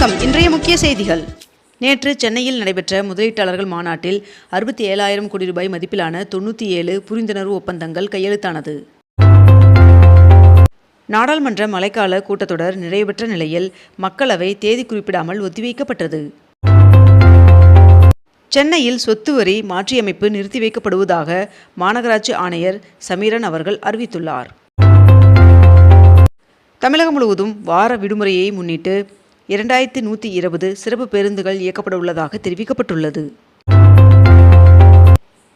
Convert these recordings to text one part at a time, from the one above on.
வணக்கம். இன்றைய முக்கிய செய்திகள். நேற்று சென்னையில் நடைபெற்ற முதலீட்டாளர்கள் மாநாட்டில் 67,000 கோடி ரூபாய் மதிப்பிலான 97 புரிந்துணர்வு ஒப்பந்தங்கள் கையெழுத்தானது. நாடாளுமன்ற மழைக்கால கூட்டத்தொடர் நிறைவு பெற்ற நிலையில் மக்களவை தேதி குறிப்பிடாமல் ஒத்திவைக்கப்பட்டது. சென்னையில் சொத்து வரி மாற்றியமைப்பு நிறுத்தி வைக்கப்படுவதாக மாநகராட்சி ஆணையர் சமீரன் அவர்கள் அறிவித்துள்ளார். தமிழகம் முழுவதும் வார விடுமுறையை முன்னிட்டு 2120 சிறப்பு பேருந்துகள் இயக்கப்பட உள்ளதாக தெரிவிக்கப்பட்டுள்ளது.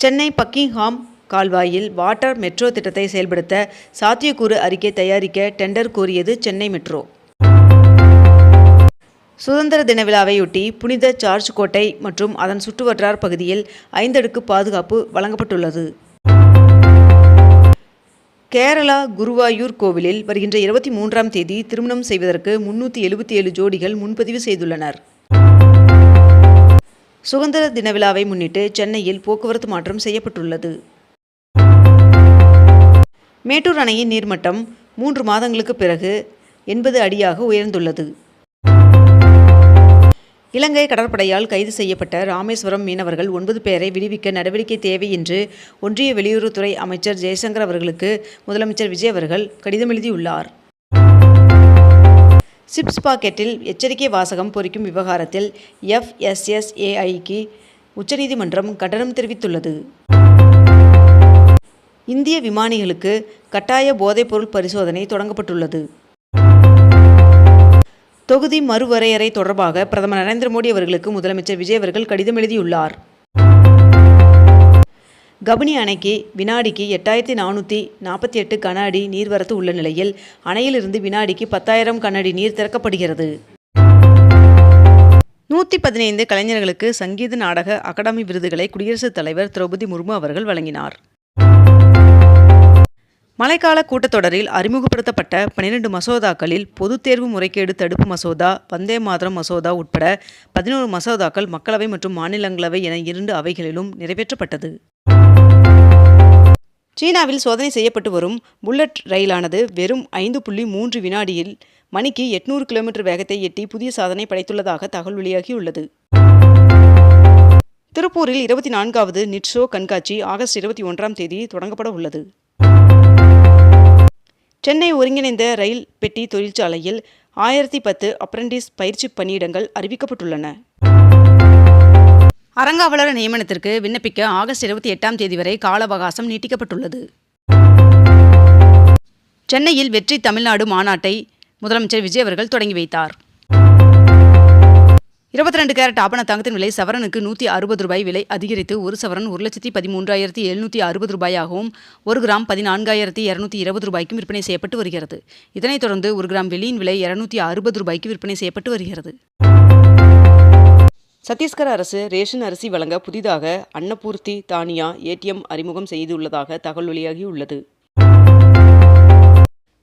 சென்னை பக்கிங்ஹாம் கால்வாயில் வாட்டர் மெட்ரோ திட்டத்தை செயல்படுத்த சாத்தியக்கூறு அறிக்கை தயாரிக்க டெண்டர் கோரியது சென்னை மெட்ரோ. சுதந்திர தின விழாவையொட்டி புனித ஜார்ஜ் கோட்டை மற்றும் அதன் சுற்றுவட்டார் பகுதியில் 5 அடுக்கு பாதுகாப்பு வழங்கப்பட்டுள்ளது. கேரளா குருவாயூர் கோவிலில் வருகின்ற 23ஆம் தேதி திருமணம் செய்வதற்கு 377 ஜோடிகள் முன்பதிவு செய்துள்ளனர். சுதந்திர தின விழாவை முன்னிட்டு சென்னையில் போக்குவரத்து மாற்றம் செய்யப்பட்டுள்ளது. மேட்டூர் அணையின் நீர்மட்டம் 3 மாதங்களுக்கு பிறகு 80 அடியாக உயர்ந்துள்ளது. இலங்கை கடற்படையால் கைது செய்யப்பட்ட ராமேஸ்வரம் மீனவர்கள் 9 பேரை விடுவிக்க நடவடிக்கை தேவை என்று ஒன்றிய வெளியுறவுத்துறை அமைச்சர் ஜெய்சங்கர் அவர்களுக்கு முதலமைச்சர் விஜய் அவர்கள் கடிதம் எழுதியுள்ளார். சிப்ஸ் பாக்கெட்டில் எச்சரிக்கை வாசகம் பொறிக்கும் விவகாரத்தில் FSSAIக்கு உச்சநீதிமன்றம் கண்டனம் தெரிவித்துள்ளது. இந்திய விமானிகளுக்கு கட்டாய போதைப்பொருள் பரிசோதனை தொடங்கப்பட்டுள்ளது. தொகுதி மறுவரையறை தொடர்பாக பிரதமர் நரேந்திர மோடி அவர்களுக்கு முதலமைச்சர் விஜய் அவர்கள் கடிதம் எழுதியுள்ளார். கபினி அணைக்கு வினாடிக்கு 8448 கன அடி நீர்வரத்து உள்ள நிலையில் அணையிலிருந்து வினாடிக்கு 10,000 கன அடி நீர் திறக்கப்படுகிறது. 115 கலைஞர்களுக்கு சங்கீத நாடக அகாடமி விருதுகளை குடியரசுத் தலைவர் திரௌபதி முர்மு அவர்கள் வழங்கினார். மழைக்கால கூட்டத்தொடரில் அறிமுகப்படுத்தப்பட்ட 12 மசோதாக்களில் பொதுத் தேர்வு முறைகேடு தடுப்பு மசோதா, வந்தே மாதரம் மசோதா உட்பட 11 மசோதாக்கள் மக்களவை மற்றும் மாநிலங்களவை என 2 அவைகளிலும் நிறைவேற்றப்பட்டது. சீனாவில் சோதனை செய்யப்பட்டு வரும் புல்லட் ரயிலானது வெறும் 5.3 வினாடியில் மணிக்கு 800 கிலோமீட்டர் வேகத்தை எட்டி புதிய சாதனை படைத்துள்ளதாக தகவல் வெளியாகியுள்ளது. திருப்பூரில் 24வது நிட்ஷோ கண்காட்சி ஆகஸ்ட் 21ஆம் தேதி தொடங்கப்பட உள்ளது. சென்னை ஒருங்கிணைந்த ரயில் பெட்டி தொழிற்சாலையில் 1010 அப்ரெண்டிஸ் பயிற்சி பணியிடங்கள் அறிவிக்கப்பட்டுள்ளன. அறங்காவலர் நியமனத்திற்கு விண்ணப்பிக்க ஆகஸ்ட் 28ஆம் தேதி வரை கால அவகாசம் நீட்டிக்கப்பட்டுள்ளது. சென்னையில் வெற்றி தமிழ்நாடு மாநாட்டை முதலமைச்சர் விஜய் அவர்கள் தொடங்கி வைத்தார். 22 கேரட் ஆபண தங்கத்தின் விலை சவரனுக்கு 160 ரூபாய் விலை அதிகரித்து 1 சவரன் 1,13,760 ரூபாயாகவும் 1 கிராம் 14,220 ரூபாய்க்கும் விற்பனை செய்யப்பட்டு வருகிறது. இதனைத் தொடர்ந்து 1 கிராம் வெள்ளியின் விலை 260 ரூபாய்க்கு விற்பனை செய்யப்பட்டு வருகிறது. சத்தீஸ்கர் அரசு ரேஷன் அரிசி வழங்க புதிதாக அன்னபூர்த்தி தானியா ATM அறிமுகம் செய்துள்ளதாக தகவல் வெளியாகியுள்ளது.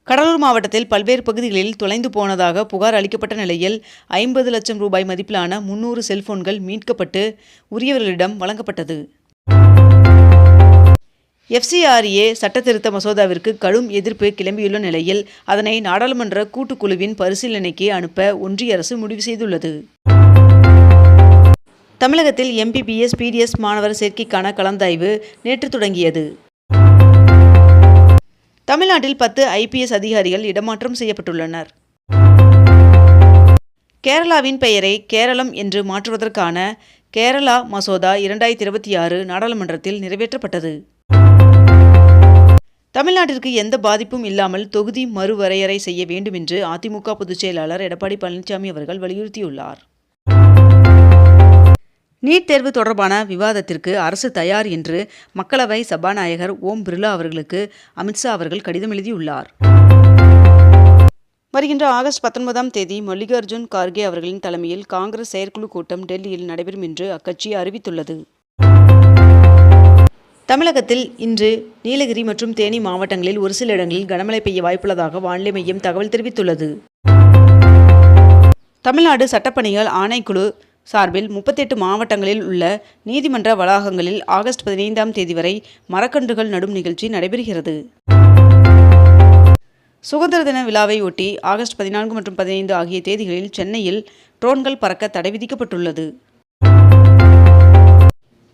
கடலூர் மாவட்டத்தில் பல்வேறு பகுதிகளில் தொலைந்து போனதாக புகார் அளிக்கப்பட்ட நிலையில் 50 லட்சம் ரூபாய் மதிப்பிலான 300 செல்போன்கள் மீட்கப்பட்டு உரியவர்களிடம் வழங்கப்பட்டது. FCRA சட்டத்திருத்த மசோதாவிற்கு கடும் எதிர்ப்பு கிளம்பியுள்ள நிலையில் அதனை நாடாளுமன்ற கூட்டுக்குழுவின் பரிசீலனைக்கு அனுப்ப ஒன்றிய அரசு முடிவு செய்துள்ளது. தமிழகத்தில் MBBS PDS மாணவர் சேர்க்கைக்கான கலந்தாய்வு நேற்று தொடங்கியது. தமிழ்நாட்டில் 10 IPS அதிகாரிகள் இடமாற்றம் செய்யப்பட்டுள்ளனர். கேரளாவின் பெயரை கேரளம் என்று மாற்றுவதற்கான கேரளா மசோதா 2026 நாடாளுமன்றத்தில் நிறைவேற்றப்பட்டது. தமிழ்நாட்டிற்கு எந்த பாதிப்பும் இல்லாமல் தொகுதி மறுவரையறை செய்ய வேண்டும் என்று அதிமுக பொதுச் செயலாளர் எடப்பாடி பழனிசாமி அவர்கள் வலியுறுத்தியுள்ளார். நீட் தேர்வு தொடர்பான விவாதத்திற்கு அரசு தயார் என்று மக்களவை சபாநாயகர் ஓம் பிர்லா அவர்களுக்கு அமித்ஷா அவர்கள் கடிதம் எழுதியுள்ளார். வருகின்ற ஆகஸ்ட் 19ஆம் தேதி மல்லிகார்ஜுன் கார்கே அவர்களின் தலைமையில் காங்கிரஸ் செயற்குழு கூட்டம் டெல்லியில் நடைபெறும் என்று அக்கட்சி அறிவித்துள்ளது. தமிழகத்தில் இன்று நீலகிரி மற்றும் தேனி மாவட்டங்களில் ஒரு சில இடங்களில் கனமழை பெய்ய வாய்ப்புள்ளதாக வானிலை மையம் தகவல் தெரிவித்துள்ளது. தமிழ்நாடு சட்டப்பணிகள் ஆணைக்குழு சார்பில் 38 மாவட்டங்களில் உள்ள நீதிமன்ற வளாகங்களில் ஆகஸ்ட் 15ஆம் தேதி வரை மரக்கன்றுகள் நடும் நிகழ்ச்சி நடைபெறுகிறது. சுதந்திர தின விழாவை ஒட்டி ஆகஸ்ட் 14 மற்றும் 15 ஆகிய தேதிகளில் சென்னையில் ட்ரோன்கள் பறக்க தடை விதிக்கப்பட்டுள்ளது.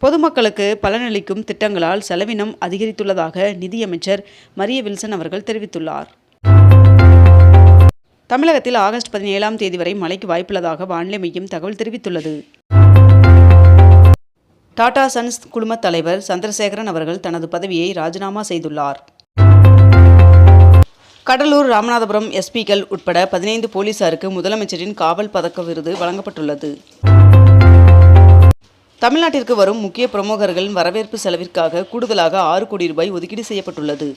பொதுமக்களுக்கு பலனளிக்கும் திட்டங்களால் செலவினம் அதிகரித்துள்ளதாக நிதியமைச்சர் மரிய வில்சன் அவர்கள் தெரிவித்துள்ளார். தமிழகத்தில் ஆகஸ்ட் 17ஆம் தேதி வரை மழைக்கு வாய்ப்புள்ளதாக வானிலை மையம் தகவல் தெரிவித்துள்ளது. டாடா சன்ஸ் குழும தலைவர் சந்திரசேகரன் அவர்கள் தனது பதவியை ராஜினாமா செய்துள்ளார். கடலூர், ராமநாதபுரம் எஸ்பிக்கள் உட்பட 15 போலீசாருக்கு முதலமைச்சரின் காவல் பதக்க விருது வழங்கப்பட்டுள்ளது. தமிழ்நாட்டிற்கு வரும் முக்கிய பிரமுகர்களின் வரவேற்பு செலவிற்காக கூடுதலாக 6 கோடி ரூபாய் ஒதுக்கீடு செய்யப்பட்டுள்ளது.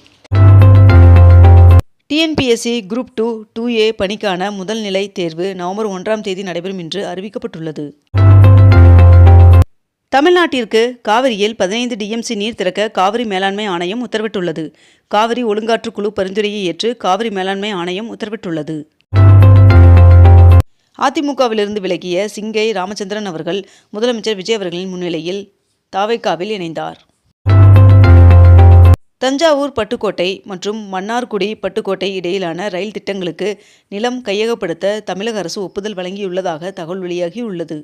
டிஎன்பிஎஸ்சி குரூப் 2 2A பணிக்கான முதல் நிலை தேர்வு நவம்பர் 1ஆம் தேதி நடைபெறும் என்று அறிவிக்கப்பட்டுள்ளது. தமிழ்நாட்டிற்கு காவிரியில் 15 டிஎம்சி நீர் திறக்க காவிரி மேலாண்மை ஆணையம் உத்தரவிட்டுள்ளது. காவிரி ஒழுங்காற்று குழு பரிந்துரையை ஏற்று காவிரி மேலாண்மை ஆணையம் உத்தரவிட்டுள்ளது. அதிமுகவிலிருந்து விலகிய சிங்கை ராமச்சந்திரன் அவர்கள் முதலமைச்சர் விஜய் அவர்களின் முன்னிலையில் தாவேகாவில் இணைந்தார். தஞ்சாவூர் பட்டுக்கோட்டை மற்றும் மன்னார்குடி பட்டுக்கோட்டை இடையிலான ரயில் திட்டங்களுக்கு நிலம் கையகப்படுத்த தமிழக அரசு ஒப்புதல் வழங்கியுள்ளதாக தகவல் வெளியாகியுள்ளது.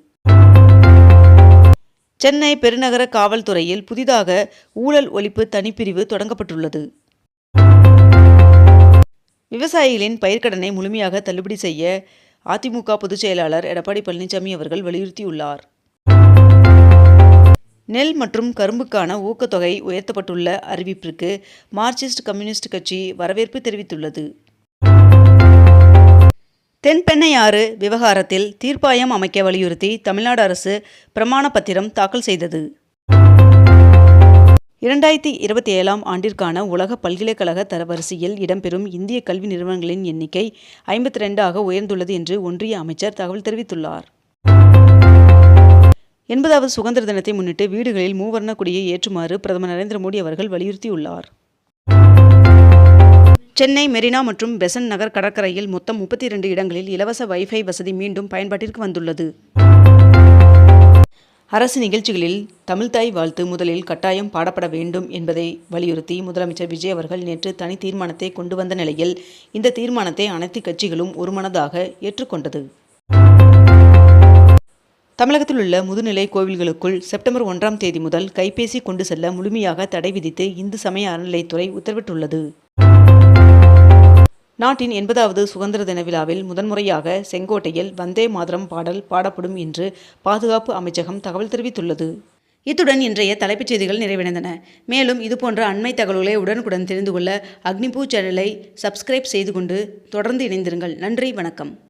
சென்னை பெருநகர காவல்துறையில் புதிதாக ஊழல் ஒழிப்பு தனிப்பிரிவு தொடங்கப்பட்டுள்ளது. விவசாயிகளின் பயிர்க்கடனை முழுமையாக தள்ளுபடி செய்ய அதிமுக பொதுச் செயலாளர் எடப்பாடி பழனிசாமி அவர்கள் வலியுறுத்தியுள்ளார். நெல் மற்றும் கரும்புக்கான ஊக்கத்தொகை உயர்த்தப்பட்டுள்ள அறிவிப்பிற்கு மார்க்சிஸ்ட் கம்யூனிஸ்ட் கட்சி வரவேற்பு தெரிவித்துள்ளது. தென்பெண்ணையாறு விவகாரத்தில் தீர்ப்பாயம் அமைக்க வலியுறுத்தி தமிழ்நாடு அரசு பிரமாண பத்திரம் தாக்கல் செய்தது. 2027ஆம் ஆண்டிற்கான உலக பல்கலைக்கழக தரவரிசையில் இடம்பெறும் இந்திய கல்வி நிறுவனங்களின் எண்ணிக்கை 52ஆக உயர்ந்துள்ளது என்று ஒன்றிய அமைச்சர் தகவல் தெரிவித்துள்ளார். 80வது சுதந்திர தினத்தை முன்னிட்டு வீடுகளில் மூவர்ண கொடியை ஏற்றுமாறு பிரதமர் நரேந்திர மோடி அவர்கள் வலியுறுத்தியுள்ளார். சென்னை மெரினா மற்றும் பெசன்ட் நகர் கடற்கரையில் மொத்தம் 32 இடங்களில் இலவச வைஃபை வசதி மீண்டும் பயன்பாட்டிற்கு வந்துள்ளது. அரசு நிகழ்ச்சிகளில் தமிழ்த்தாய் வாழ்த்து முதலில் கட்டாயம் பாடப்பட வேண்டும் என்பதை வலியுறுத்தி முதலமைச்சர் விஜய் அவர்கள் நேற்று தனி தீர்மானத்தை கொண்டு வந்த நிலையில் இந்த தீர்மானத்தை அனைத்து கட்சிகளும் ஒருமனதாக ஏற்றுக்கொண்டது. தமிழகத்தில் உள்ள முதுநிலை கோவில்களுக்குள் செப்டம்பர் 1ஆம் தேதி முதல் கைபேசி கொண்டு செல்ல முழுமையாக தடை விதித்து இந்து சமய அறநிலையத்துறை உத்தரவிட்டுள்ளது. நாட்டின் 80வது சுதந்திர தின விழாவில் முதன்முறையாக செங்கோட்டையில் வந்தே மாதரம் பாடல் பாடப்படும் என்று பாதுகாப்பு அமைச்சகம் தகவல் தெரிவித்துள்ளது. இத்துடன் இன்றைய தலைப்புச் செய்திகள் நிறைவடைந்தன. மேலும் இதுபோன்ற அண்மை தகவல்களை உடனுக்குடன் தெரிந்து கொள்ள அக்னிபூ சேனலை சப்ஸ்கிரைப் செய்து கொண்டு தொடர்ந்து இணைந்திருங்கள். நன்றி, வணக்கம்.